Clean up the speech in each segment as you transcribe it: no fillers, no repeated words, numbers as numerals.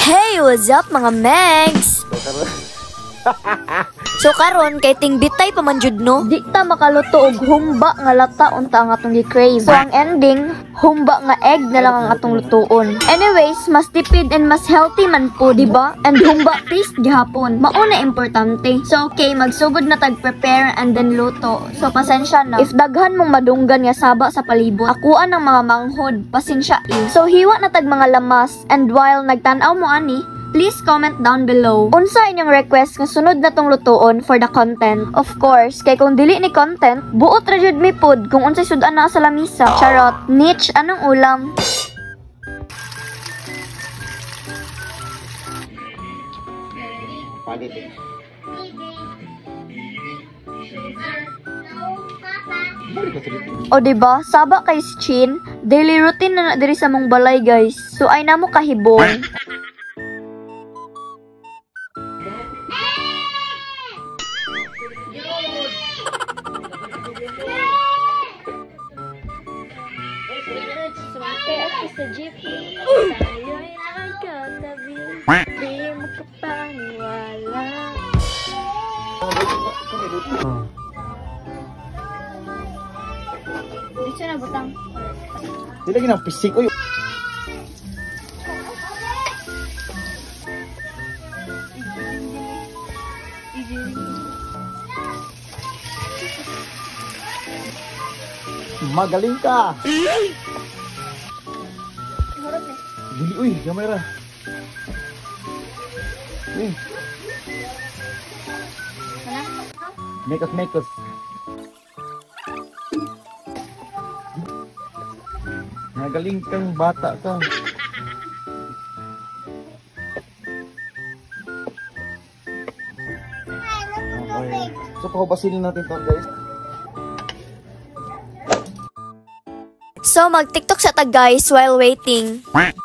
Hey, what's up mga Megs? So karon kay ting bitay pa man jud no. Di ta makaluto og humba nga lata unta ang atong gi-crave. So ang ending, humba nga egg na lang ang atong lutuon. Anyways, mas tipid and mas healthy man po, di ba? And humba taste gihapon. Mao na importante. So okay, magsugod na tag prepare and then luto. So pasensya na. If daghan mong madunggan nga saba sa palibot, akuan ang mga manghod, pasensya eh. So hiwa na tag mga lamas, and while nagtan-aw mo ani, please comment down below unsa inyong request nga sunod na tong lutuon for the content. Of course, kay kung dili ni content, buot ra jud mi pod kung unsay sudan na sa lamisa. Charot. Niche, anong ulam? O diba, saba kay si Chin, daily routine na diri sa mong balay guys. So ay namo kahibong. Sa jeep, tayo'y nagkatabi, di makapaniwala. Dito na butang. Hindi lagi ng pisik ko yun. Magaling ka! Dili, uy, gamay ra. Mekos. Magaling kang bata ka. Okay. So, pahubasin natin to guys. So mag-TikTok sa tag guys while waiting. Wow!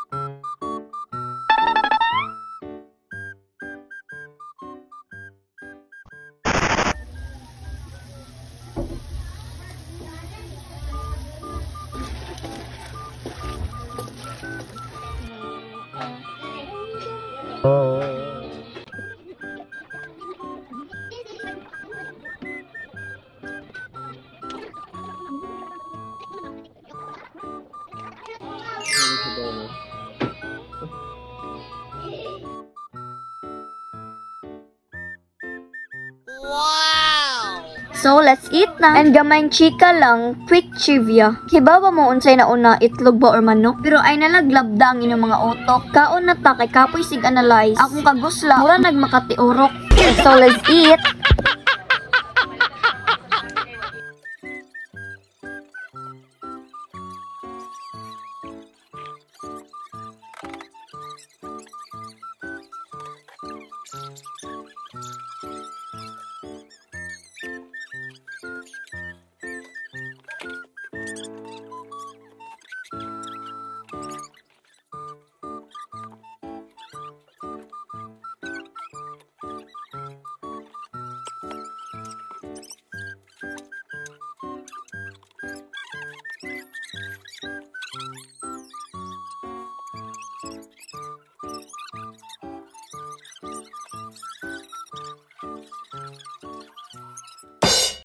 So, let's eat na. And gamayng chika lang, quick trivia. Hibawa mo unsay na una, itlog ba or manok? Pero ay nalaglabda ang inyong mga utok. Kaon na ta, kay kapoy sig analyze. Akong kagusla, mura nagmakatiurok. So, let's eat.